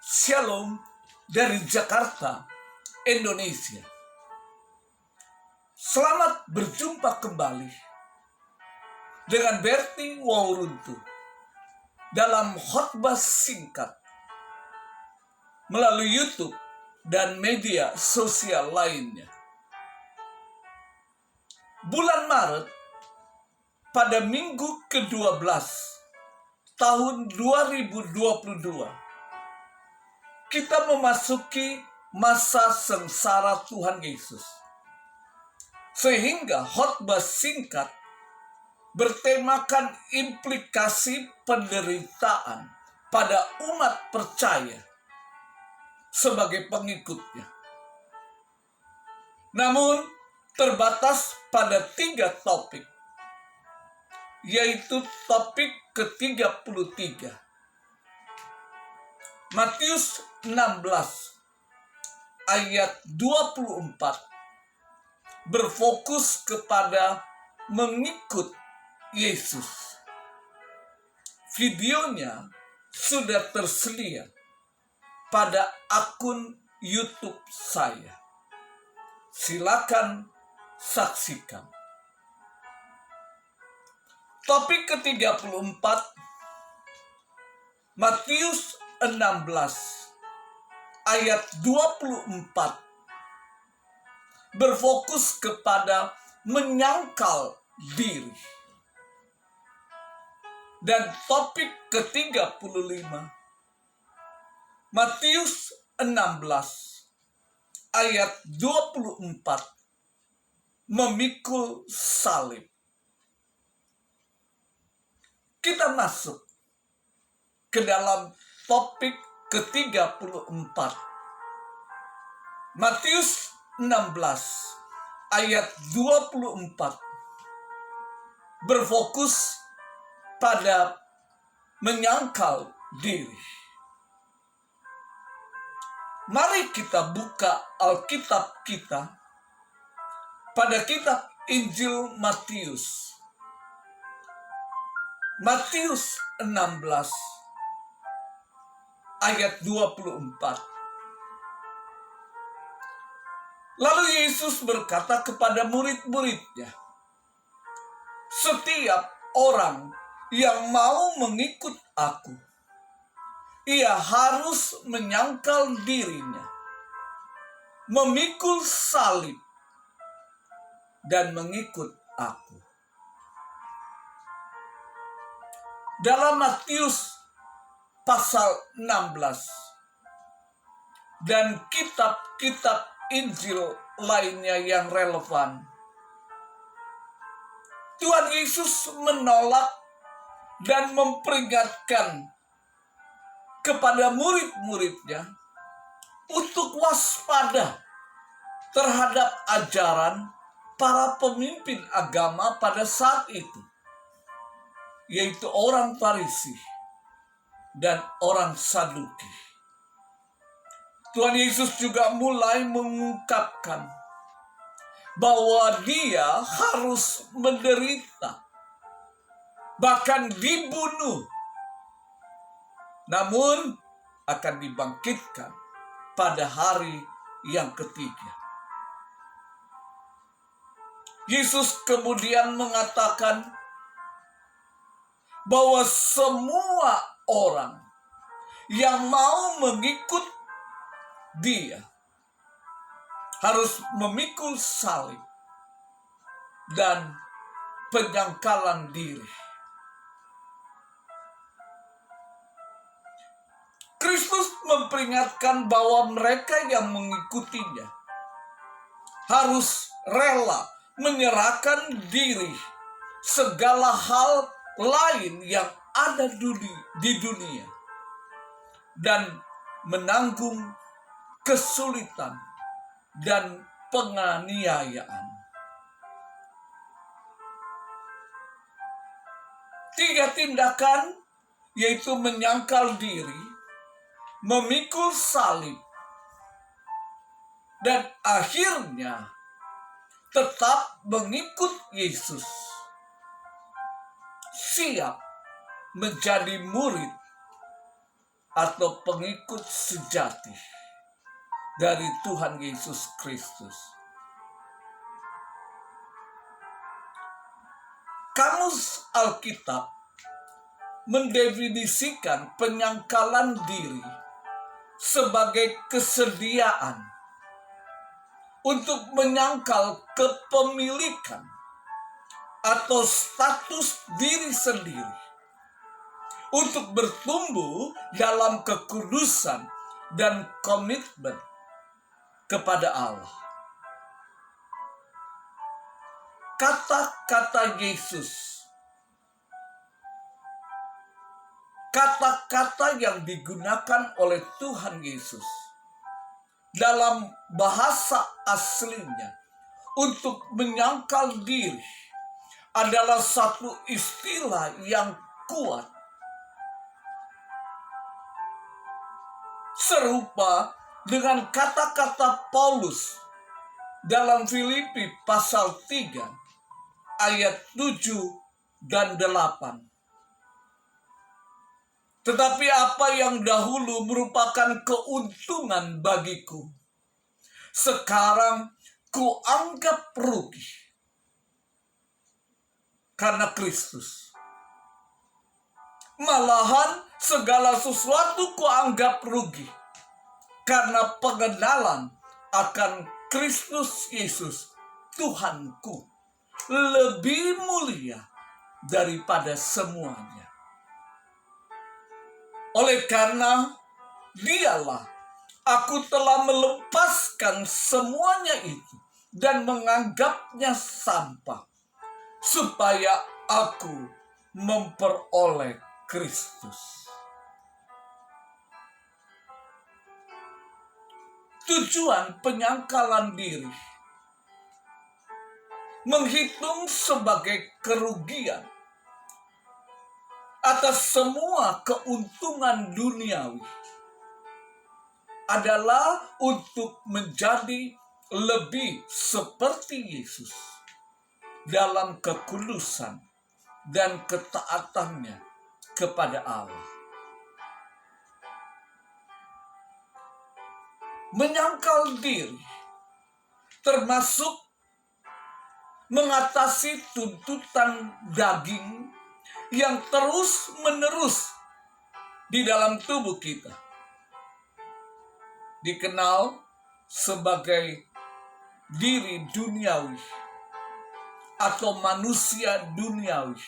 Shalom dari Jakarta, Indonesia. Selamat berjumpa kembali dengan Berti Wauruntu dalam khotbah singkat melalui YouTube dan media sosial lainnya. Bulan Maret pada minggu ke-12 tahun 2022 kita memasuki masa sengsara Tuhan Yesus. Sehingga khotbah singkat bertemakan implikasi penderitaan pada umat percaya sebagai pengikutnya. Namun terbatas pada 3 topik, yaitu topik ke-33. Matius 16 ayat 24 berfokus kepada mengikut Yesus. Videonya sudah tersedia pada akun YouTube saya. Silakan saksikan. Topik ke-34 Matius 16 ayat 24 berfokus kepada menyangkal diri. Dan topik ke-35 Matius 16 ayat 24 memikul salib. Kita masuk ke dalam topik ke-34. Matius 16 ayat 24 berfokus pada menyangkal diri. Mari kita buka Alkitab kita pada kitab Injil Matius. Matius 16 ayat 24. Lalu Yesus berkata kepada murid-muridnya, "Setiap orang yang mau mengikut aku, ia harus menyangkal dirinya, memikul salib, dan mengikut aku." Dalam Matius pasal 16 dan kitab-kitab Injil lainnya yang relevan, Tuhan Yesus menolak dan memperingatkan kepada murid-muridnya untuk waspada terhadap ajaran para pemimpin agama pada saat itu, yaitu orang Farisi dan orang Saduki. Tuhan Yesus juga mulai mengungkapkan bahwa dia harus menderita, bahkan dibunuh, namun akan dibangkitkan pada hari yang ketiga. Yesus kemudian mengatakan bahwa semua orang yang mau mengikut dia harus memikul salib dan penyangkalan diri. Kristus memperingatkan bahwa mereka yang mengikutinya harus rela menyerahkan diri segala hal lain yang ada di dunia dan menanggung kesulitan dan penganiayaan. 3 tindakan, yaitu menyangkal diri, memikul salib, dan akhirnya tetap mengikut Yesus, siap menjadi murid atau pengikut sejati dari Tuhan Yesus Kristus. Kamus Alkitab mendefinisikan penyangkalan diri sebagai kesediaan untuk menyangkal kepemilikan atau status diri sendiri untuk bertumbuh dalam kekudusan dan komitmen kepada Allah. Kata-kata Yesus, kata-kata yang digunakan oleh Tuhan Yesus dalam bahasa aslinya untuk menyangkal diri adalah satu istilah yang kuat, serupa dengan kata-kata Paulus dalam Filipi pasal 3 ayat 7 dan 8. Tetapi apa yang dahulu merupakan keuntungan bagiku, sekarang kuanggap rugi karena Kristus. Malahan segala sesuatu kuanggap rugi karena pengenalan akan Kristus Yesus Tuhanku lebih mulia daripada semuanya. Oleh karena Dialah aku telah melepaskan semuanya itu dan menganggapnya sampah, supaya aku memperoleh Kristus. Tujuan penyangkalan diri menghitung sebagai kerugian atas semua keuntungan duniawi adalah untuk menjadi lebih seperti Yesus dalam kekudusan dan ketaatannya kepada Allah. Menyangkal diri termasuk mengatasi tuntutan daging yang terus-menerus di dalam tubuh kita, dikenal sebagai diri duniawi atau manusia duniawi,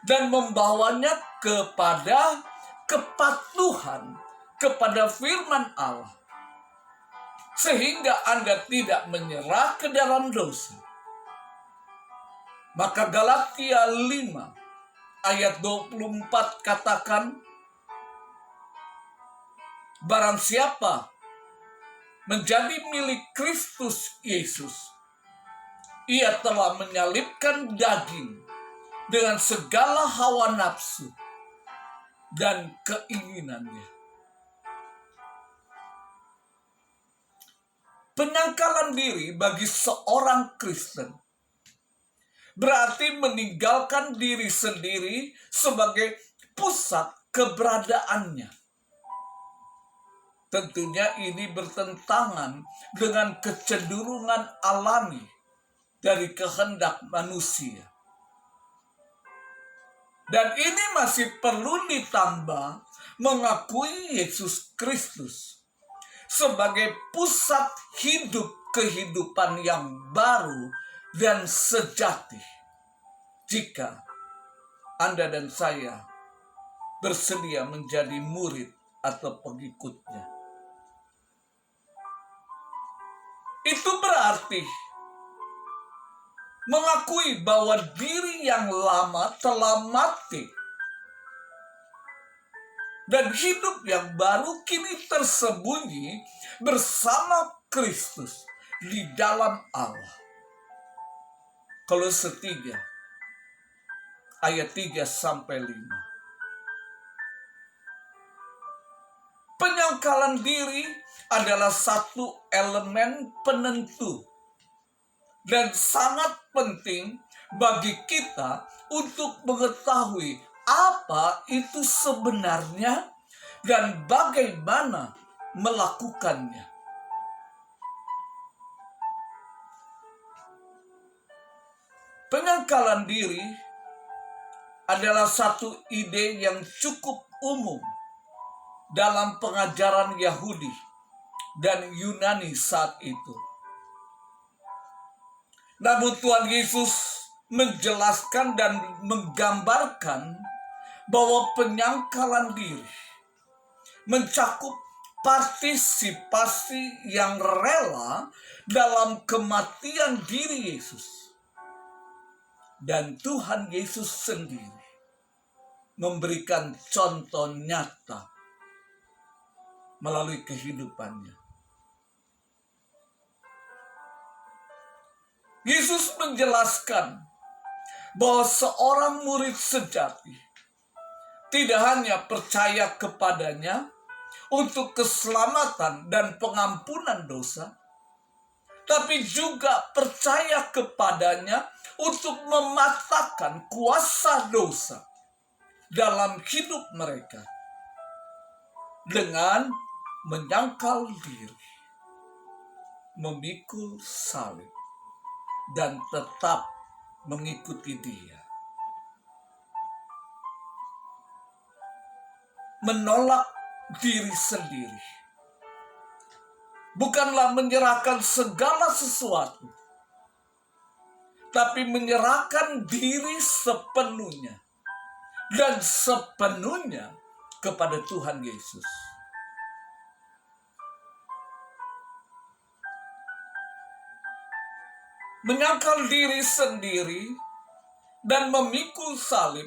dan membawanya kepada kepatuhan kepada firman Allah, sehingga Anda tidak menyerah ke dalam dosa. Maka Galatia 5 ayat 24 katakan, barang siapa menjadi milik Kristus Yesus, ia telah menyalibkan daging dengan segala hawa nafsu dan keinginannya. Penyangkalan diri bagi seorang Kristen berarti meninggalkan diri sendiri sebagai pusat keberadaannya. Tentunya ini bertentangan dengan kecenderungan alami dari kehendak manusia. Dan ini masih perlu ditambah mengakui Yesus Kristus sebagai pusat hidup kehidupan yang baru dan sejati, jika Anda dan saya bersedia menjadi murid atau pengikutnya. Itu berarti mengakui bahwa diri yang lama telah mati dan hidup yang baru kini tersembunyi bersama Kristus di dalam Allah. Kolose 3 ayat 3 sampai 5. Penyangkalan diri adalah satu elemen penentu dan sangat penting bagi kita untuk mengetahui apa itu sebenarnya dan bagaimana melakukannya. Penyangkalan diri adalah satu ide yang cukup umum dalam pengajaran Yahudi dan Yunani saat itu. Namun Tuhan Yesus menjelaskan dan menggambarkan bahwa penyangkalan diri mencakup partisipasi yang rela dalam kematian diri Yesus. Dan Tuhan Yesus sendiri memberikan contoh nyata melalui kehidupannya. Yesus menjelaskan bahwa seorang murid sejati tidak hanya percaya kepadanya untuk keselamatan dan pengampunan dosa, tapi juga percaya kepadanya untuk mematahkan kuasa dosa dalam hidup mereka dengan menyangkal diri, memikul salib, dan tetap mengikuti Dia. Menolak diri sendiri bukanlah menyerahkan segala sesuatu, tapi menyerahkan diri sepenuhnya dan sepenuhnya kepada Tuhan Yesus. Menyangkal diri sendiri dan memikul salib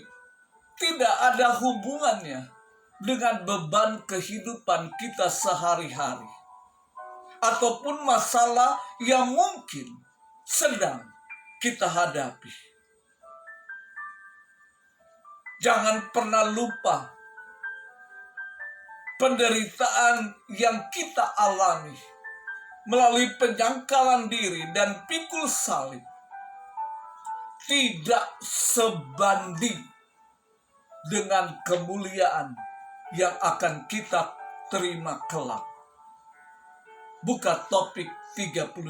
tidak ada hubungannya dengan beban kehidupan kita sehari-hari ataupun masalah yang mungkin sedang kita hadapi. Jangan pernah lupa penderitaan yang kita alami melalui penyangkalan diri dan pikul salib tidak sebanding dengan kemuliaan yang akan kita terima kelak. Buka topik 32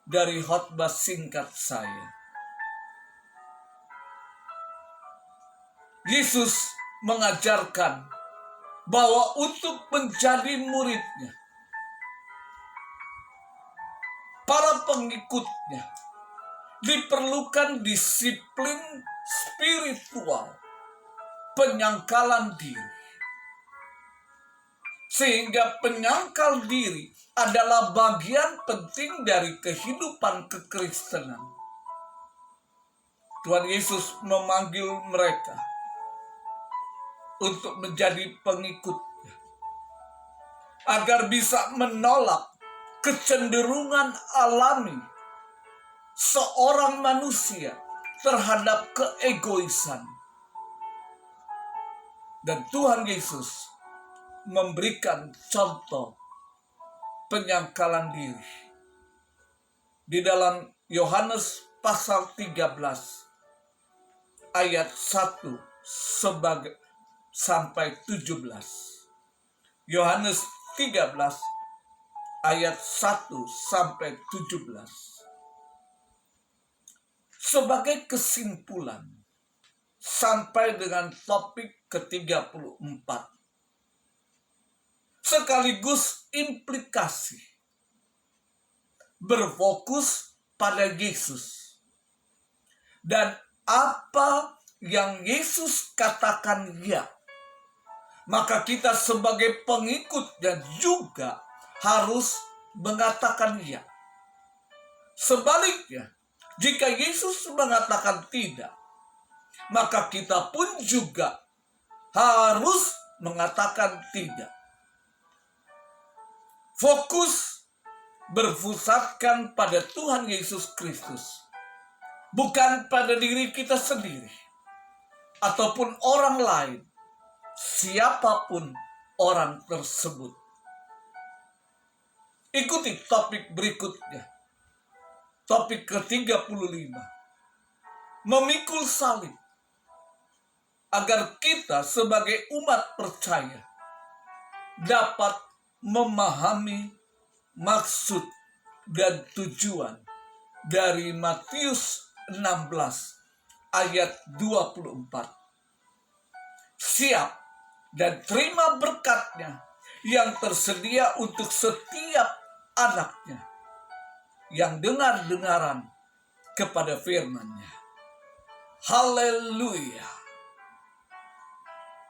dari khotbah singkat saya. Yesus mengajarkan bahwa untuk menjadi muridnya, para pengikutnya diperlukan disiplin spiritual, penyangkalan diri. Sehingga penyangkal diri adalah bagian penting dari kehidupan kekristenan. Tuhan Yesus memanggil mereka untuk menjadi pengikutnya, agar bisa menolak kecenderungan alami seorang manusia terhadap keegoisan. Dan Tuhan Yesus memberikan contoh penyangkalan diri di dalam Yohanes pasal 13 ayat 1 sampai 17. Yohanes 13 ayat 1 sampai 17. Sebagai kesimpulan sampai dengan topik ke-34, sekaligus implikasi berfokus pada Yesus dan apa yang Yesus katakan ya, maka kita sebagai pengikutnya juga harus mengatakan ya. Sebaliknya, jika Yesus mengatakan tidak, maka kita pun juga harus mengatakan tidak. Fokus berpusatkan pada Tuhan Yesus Kristus, bukan pada diri kita sendiri ataupun orang lain, siapapun orang tersebut. Ikuti topik berikutnya, topik ke-35, memikul salib. agar kita sebagai umat percaya dapat memahami maksud dan tujuan dari Matius 16 ayat 24. Siap dan terima berkatnya yang tersedia untuk setiap anaknya yang dengar-dengaran kepada firman-Nya. Haleluya.